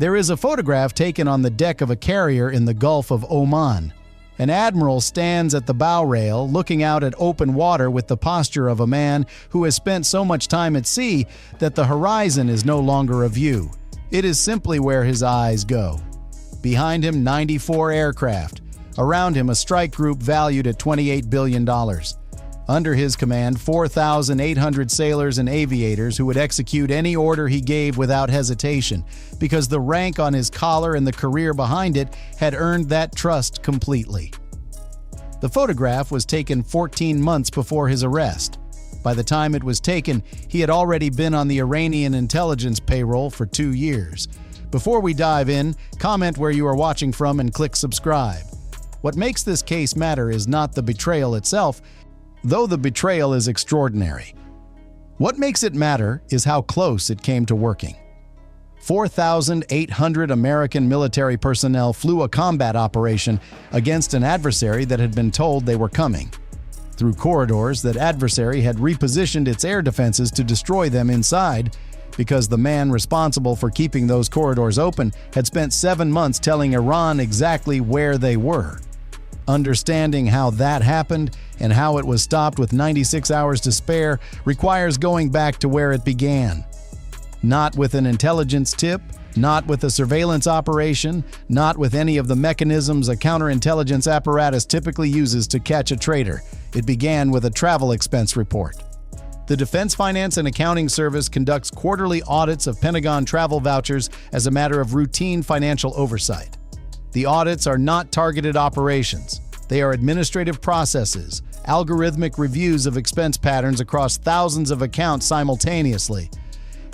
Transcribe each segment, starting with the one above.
There is a photograph taken on the deck of a carrier in the Gulf of Oman. An admiral stands at the bow rail, looking out at open water with the posture of a man who has spent so much time at sea that the horizon is no longer a view. It is simply where his eyes go. Behind him, 94 aircraft. Around him, a strike group valued at $28 billion. Under his command, 4,800 sailors and aviators who would execute any order he gave without hesitation, because the rank on his collar and the career behind it had earned that trust completely. The photograph was taken 14 months before his arrest. By the time it was taken, he had already been on the Iranian intelligence payroll for 2 years. Before we dive in, comment where you are watching from and click subscribe. What makes this case matter is not the betrayal itself, though the betrayal is extraordinary. What makes it matter is how close it came to working. 4,800 American military personnel flew a combat operation against an adversary that had been told they were coming. Through corridors, that adversary had repositioned its air defenses to destroy them inside, because the man responsible for keeping those corridors open had spent 7 months telling Iran exactly where they were. Understanding how that happened and how it was stopped with 96 hours to spare requires going back to where it began. Not with an intelligence tip, not with a surveillance operation, not with any of the mechanisms a counterintelligence apparatus typically uses to catch a traitor. It began with a travel expense report. The Defense Finance and Accounting Service conducts quarterly audits of Pentagon travel vouchers as a matter of routine financial oversight. The audits are not targeted operations. They are administrative processes, algorithmic reviews of expense patterns across thousands of accounts simultaneously.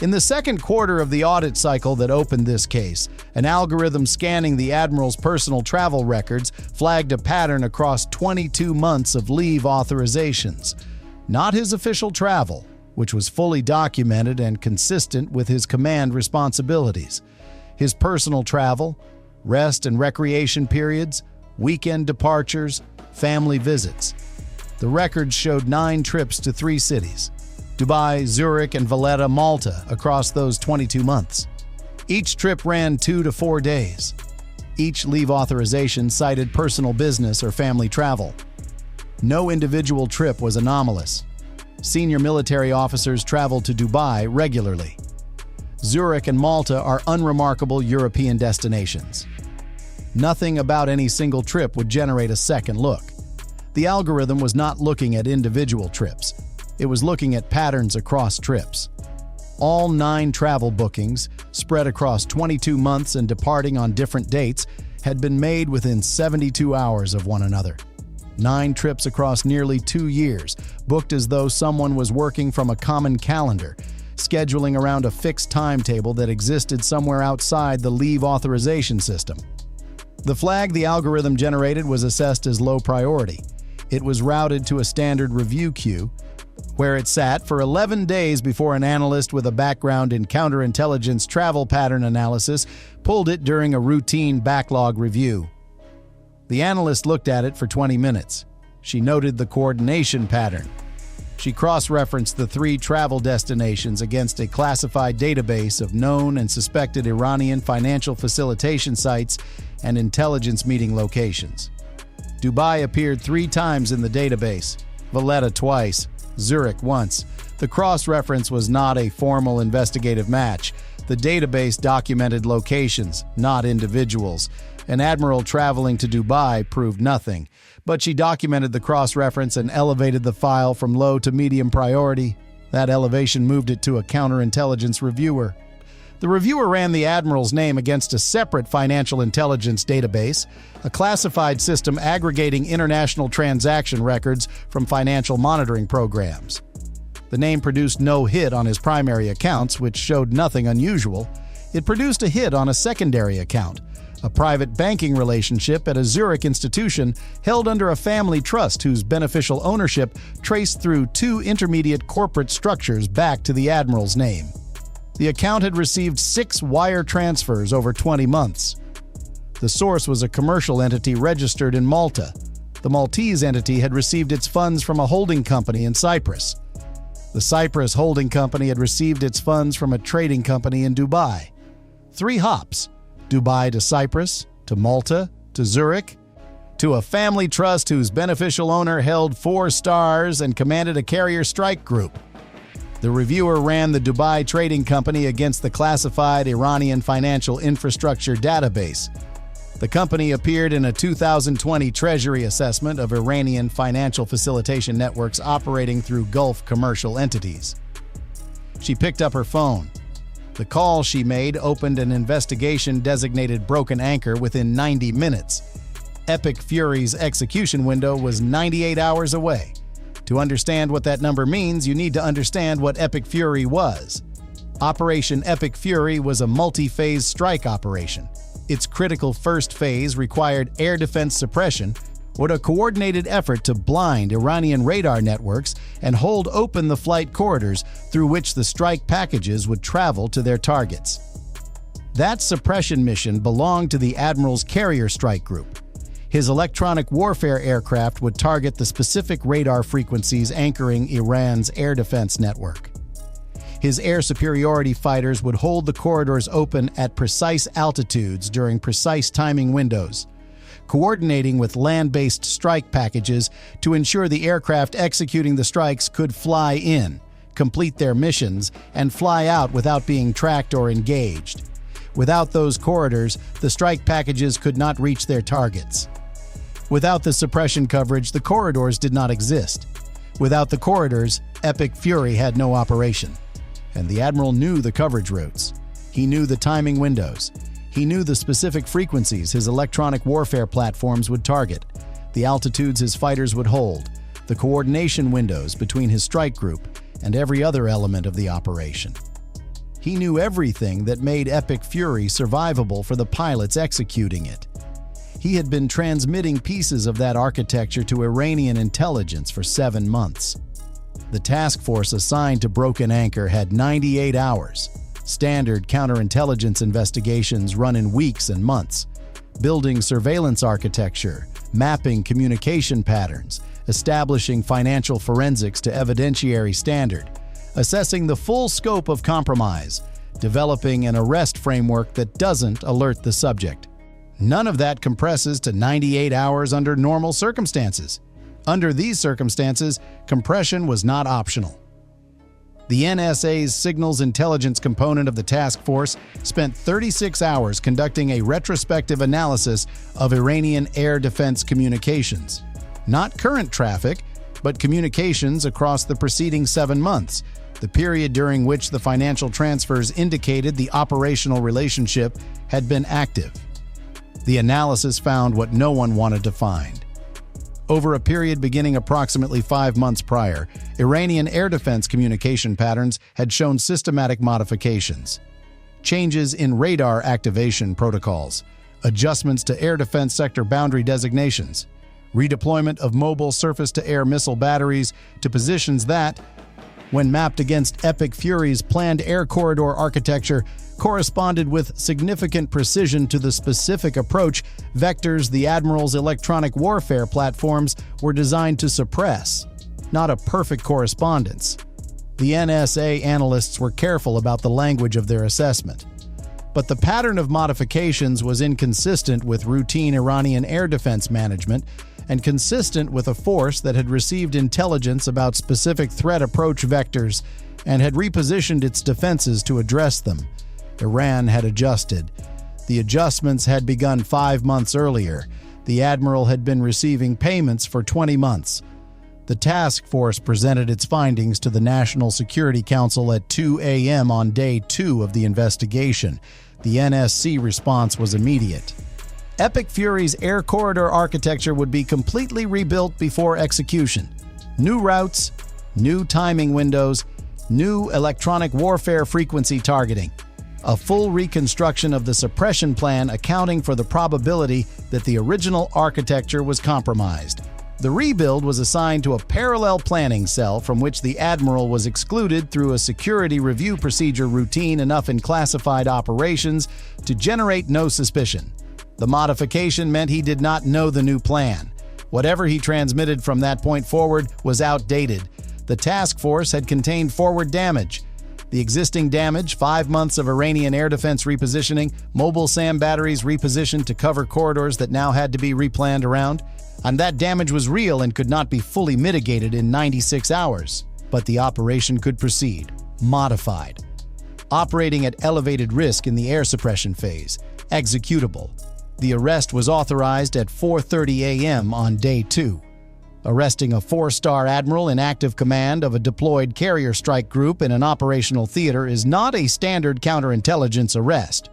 In the second quarter of the audit cycle that opened this case, an algorithm scanning the admiral's personal travel records flagged a pattern across 22 months of leave authorizations. Not his official travel, which was fully documented and consistent with his command responsibilities. His personal travel, rest and recreation periods, weekend departures, family visits. The records showed 9 trips to 3 cities: Dubai, Zurich, and Valletta, Malta, across those 22 months. Each trip ran 2 to 4 days. Each leave authorization cited personal business or family travel. No individual trip was anomalous. Senior military officers traveled to Dubai regularly. Zurich and Malta are unremarkable European destinations. Nothing about any single trip would generate a second look. The algorithm was not looking at individual trips. It was looking at patterns across trips. All 9 travel bookings, spread across 22 months and departing on different dates, had been made within 72 hours of one another. 9 trips across nearly 2 years, booked as though someone was working from a common calendar, scheduling around a fixed timetable that existed somewhere outside the leave authorization system. The flag the algorithm generated was assessed as low priority. It was routed to a standard review queue, where it sat for 11 days before an analyst with a background in counterintelligence travel pattern analysis pulled it during a routine backlog review. The analyst looked at it for 20 minutes. She noted the coordination pattern. She cross-referenced the 3 travel destinations against a classified database of known and suspected Iranian financial facilitation sites and intelligence meeting locations. Dubai appeared 3 times in the database, Valletta twice, Zurich once. The cross-reference was not a formal investigative match. The database documented locations, not individuals. An admiral traveling to Dubai proved nothing, but she documented the cross-reference and elevated the file from low to medium priority. That elevation moved it to a counterintelligence reviewer. The reviewer ran the admiral's name against a separate financial intelligence database, a classified system aggregating international transaction records from financial monitoring programs. The name produced no hit on his primary accounts, which showed nothing unusual. It produced a hit on a secondary account, a private banking relationship at a Zurich institution held under a family trust whose beneficial ownership traced through 2 intermediate corporate structures back to the admiral's name. The account had received 6 wire transfers over 20 months. The source was a commercial entity registered in Malta. The Maltese entity had received its funds from a holding company in Cyprus. The Cyprus holding company had received its funds from a trading company in Dubai. 3 hops, Dubai to Cyprus, to Malta, to Zurich, to a family trust whose beneficial owner held 4 stars and commanded a carrier strike group. The reviewer ran the Dubai trading company against the classified Iranian financial infrastructure database. The company appeared in a 2020 Treasury assessment of Iranian financial facilitation networks operating through Gulf commercial entities. She picked up her phone. The call she made opened an investigation designated Broken Anchor within 90 minutes. Epic Fury's execution window was 98 hours away. To understand what that number means, you need to understand what Epic Fury was. Operation Epic Fury was a multi-phase strike operation. Its critical first phase required air defense suppression, or a coordinated effort to blind Iranian radar networks and hold open the flight corridors through which the strike packages would travel to their targets. That suppression mission belonged to the admiral's carrier strike group. His electronic warfare aircraft would target the specific radar frequencies anchoring Iran's air defense network. His air superiority fighters would hold the corridors open at precise altitudes during precise timing windows, coordinating with land-based strike packages to ensure the aircraft executing the strikes could fly in, complete their missions, and fly out without being tracked or engaged. Without those corridors, the strike packages could not reach their targets. Without the suppression coverage, the corridors did not exist. Without the corridors, Epic Fury had no operation. And the Admiral knew the coverage routes. He knew the timing windows. He knew the specific frequencies his electronic warfare platforms would target, the altitudes his fighters would hold, the coordination windows between his strike group and every other element of the operation. He knew everything that made Epic Fury survivable for the pilots executing it. He had been transmitting pieces of that architecture to Iranian intelligence for 7 months. The task force assigned to Broken Anchor had 98 hours. Standard counterintelligence investigations run in weeks and months. Building surveillance architecture, mapping communication patterns, establishing financial forensics to evidentiary standard, assessing the full scope of compromise, developing an arrest framework that doesn't alert the subject. None of that compresses to 98 hours under normal circumstances. Under these circumstances, compression was not optional. The NSA's signals intelligence component of the task force spent 36 hours conducting a retrospective analysis of Iranian air defense communications. Not current traffic, but communications across the preceding 7 months, the period during which the financial transfers indicated the operational relationship had been active. The analysis found what no one wanted to find. Over a period beginning approximately 5 months prior, Iranian air defense communication patterns had shown systematic modifications. Changes in radar activation protocols, adjustments to air defense sector boundary designations, redeployment of mobile surface-to-air missile batteries to positions that, when mapped against Epic Fury's planned air corridor architecture, corresponded with significant precision to the specific approach vectors the Admiral's electronic warfare platforms were designed to suppress, not a perfect correspondence. The NSA analysts were careful about the language of their assessment. But the pattern of modifications was inconsistent with routine Iranian air defense management and consistent with a force that had received intelligence about specific threat approach vectors and had repositioned its defenses to address them. Iran had adjusted. The adjustments had begun 5 months earlier. The Admiral had been receiving payments for 20 months. The task force presented its findings to the National Security Council at 2 a.m. on day 2 of the investigation. The NSC response was immediate. Epic Fury's air corridor architecture would be completely rebuilt before execution. New routes, new timing windows, new electronic warfare frequency targeting. A full reconstruction of the suppression plan accounting for the probability that the original architecture was compromised. The rebuild was assigned to a parallel planning cell from which the Admiral was excluded through a security review procedure routine enough in classified operations to generate no suspicion. The modification meant he did not know the new plan. Whatever he transmitted from that point forward was outdated. The task force had contained forward damage. The existing damage, 5 months of Iranian air defense repositioning, mobile SAM batteries repositioned to cover corridors that now had to be replanned around, and that damage was real and could not be fully mitigated in 96 hours. But the operation could proceed, modified, operating at elevated risk in the air suppression phase, executable. The arrest was authorized at 4:30 a.m. on day 2. Arresting a 4-star admiral in active command of a deployed carrier strike group in an operational theater is not a standard counterintelligence arrest.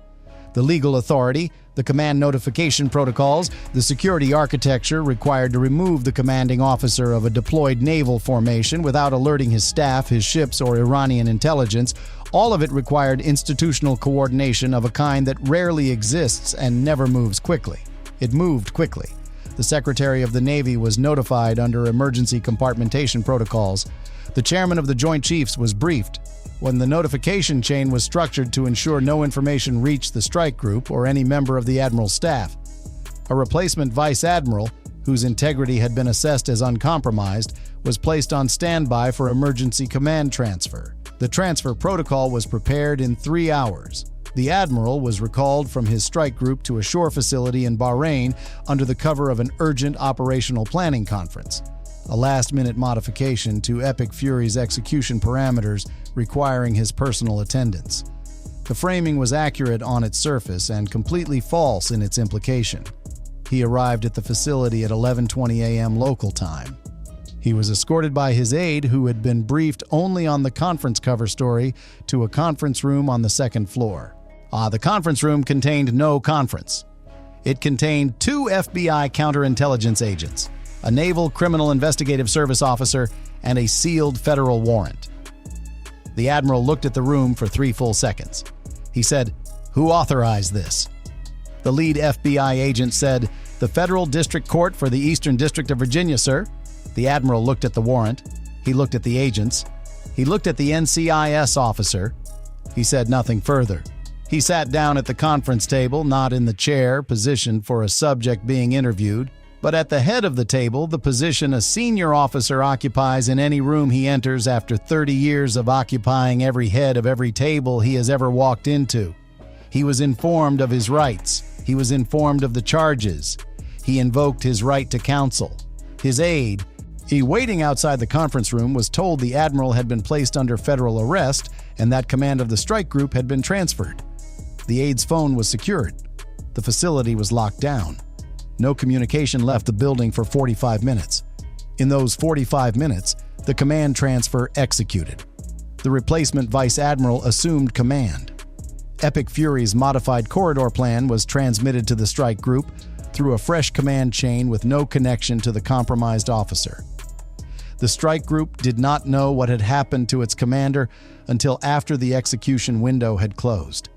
The legal authority, the command notification protocols, the security architecture required to remove the commanding officer of a deployed naval formation without alerting his staff, his ships, or Iranian intelligence, all of it required institutional coordination of a kind that rarely exists and never moves quickly. It moved quickly. The Secretary of the Navy was notified under emergency compartmentation protocols. The chairman of the Joint Chiefs was briefed. When the notification chain was structured to ensure no information reached the strike group or any member of the admiral's staff. A replacement vice admiral, whose integrity had been assessed as uncompromised, was placed on standby for emergency command transfer. The transfer protocol was prepared in 3 hours. The admiral was recalled from his strike group to a shore facility in Bahrain under the cover of an urgent operational planning conference, a last-minute modification to Epic Fury's execution parameters requiring his personal attendance. The framing was accurate on its surface and completely false in its implication. He arrived at the facility at 11:20 a.m. local time. He was escorted by his aide, who had been briefed only on the conference cover story, to a conference room on the 2nd floor. The conference room contained no conference. It contained 2 FBI counterintelligence agents, a Naval Criminal Investigative Service officer, and a sealed federal warrant. The admiral looked at the room for 3 full seconds. He said, "Who authorized this?" The lead FBI agent said, "The Federal District Court for the Eastern District of Virginia, sir." The admiral looked at the warrant. He looked at the agents. He looked at the NCIS officer. He said nothing further. He sat down at the conference table, not in the chair positioned for a subject being interviewed, but at the head of the table, the position a senior officer occupies in any room he enters after 30 years of occupying every head of every table he has ever walked into. He was informed of his rights. He was informed of the charges. He invoked his right to counsel. His aide, waiting outside the conference room, was told the admiral had been placed under federal arrest and that command of the strike group had been transferred. The aide's phone was secured. The facility was locked down. No communication left the building for 45 minutes. In those 45 minutes, the command transfer executed. The replacement vice admiral assumed command. Epic Fury's modified corridor plan was transmitted to the strike group through a fresh command chain with no connection to the compromised officer. The strike group did not know what had happened to its commander until after the execution window had closed.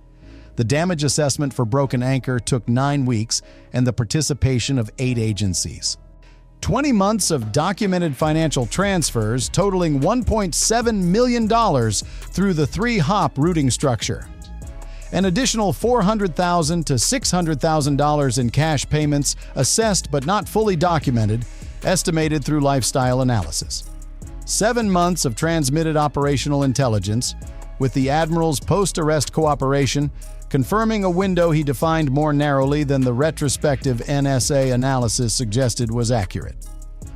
The damage assessment for Broken Anchor took 9 weeks and the participation of 8 agencies. 20 months of documented financial transfers totaling $1.7 million through the 3-hop routing structure. An additional $400,000 to $600,000 in cash payments, assessed but not fully documented, estimated through lifestyle analysis. 7 months of transmitted operational intelligence, with the Admiral's post-arrest cooperation confirming a window he defined more narrowly than the retrospective NSA analysis suggested was accurate.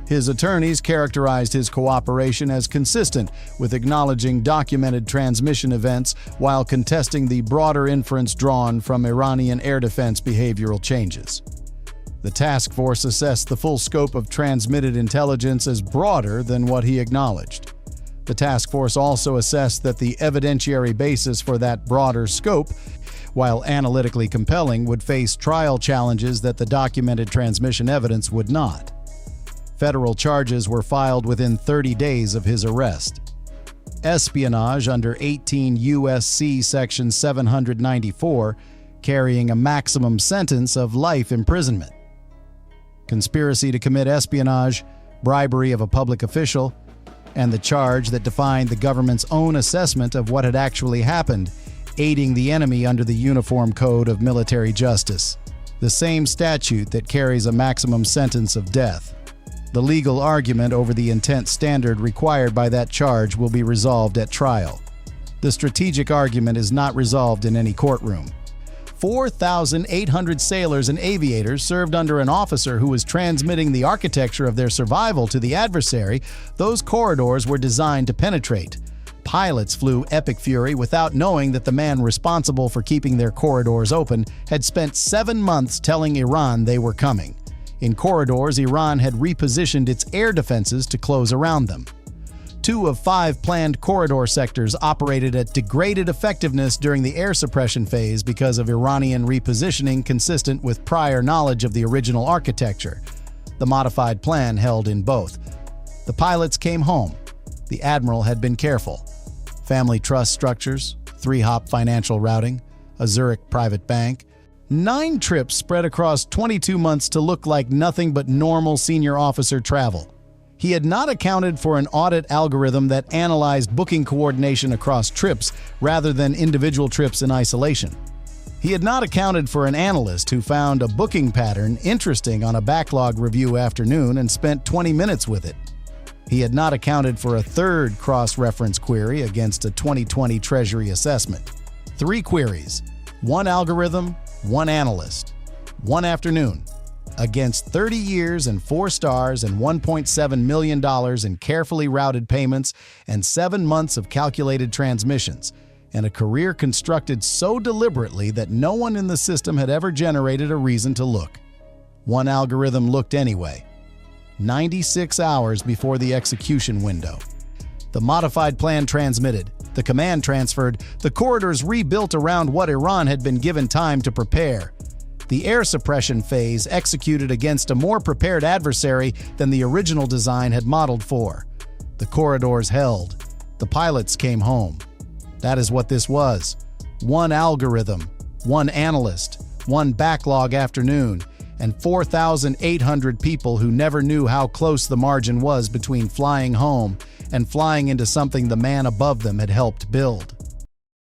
His attorneys characterized his cooperation as consistent with acknowledging documented transmission events while contesting the broader inference drawn from Iranian air defense behavioral changes. The task force assessed the full scope of transmitted intelligence as broader than what he acknowledged. The task force also assessed that the evidentiary basis for that broader scope, while analytically compelling, would face trial challenges that the documented transmission evidence would not. Federal charges were filed within 30 days of his arrest. Espionage under 18 U.S.C. Section 794, carrying a maximum sentence of life imprisonment. Conspiracy to commit espionage, bribery of a public official, and the charge that defined the government's own assessment of what had actually happened, aiding the enemy under the Uniform Code of Military Justice, the same statute that carries a maximum sentence of death. The legal argument over the intent standard required by that charge will be resolved at trial. The strategic argument is not resolved in any courtroom. 4,800 sailors and aviators served under an officer who was transmitting the architecture of their survival to the adversary. Those corridors were designed to penetrate. Pilots flew Epic Fury without knowing that the man responsible for keeping their corridors open had spent 7 months telling Iran they were coming. In corridors, Iran had repositioned its air defenses to close around them. 2 of 5 planned corridor sectors operated at degraded effectiveness during the air suppression phase because of Iranian repositioning consistent with prior knowledge of the original architecture. The modified plan held in both. The pilots came home. The admiral had been careful. Family trust structures, 3-hop financial routing, a Zurich private bank, 9 trips spread across 22 months to look like nothing but normal senior officer travel. He had not accounted for an audit algorithm that analyzed booking coordination across trips rather than individual trips in isolation. He had not accounted for an analyst who found a booking pattern interesting on a backlog review afternoon and spent 20 minutes with it. He had not accounted for a third cross-reference query against a 2020 Treasury assessment. 3 queries, 1 algorithm, 1 analyst, 1 afternoon, against 30 years and 4 stars and $1.7 million in carefully routed payments and 7 months of calculated transmissions, and a career constructed so deliberately that no one in the system had ever generated a reason to look. 1 algorithm looked anyway. 96 hours before the execution window. The modified plan transmitted, the command transferred, the corridors rebuilt around what Iran had been given time to prepare. The air suppression phase executed against a more prepared adversary than the original design had modeled for. The corridors held. The pilots came home. That is what this was. 1 algorithm, 1 analyst, 1 backlog afternoon, and 4,800 people who never knew how close the margin was between flying home and flying into something the man above them had helped build.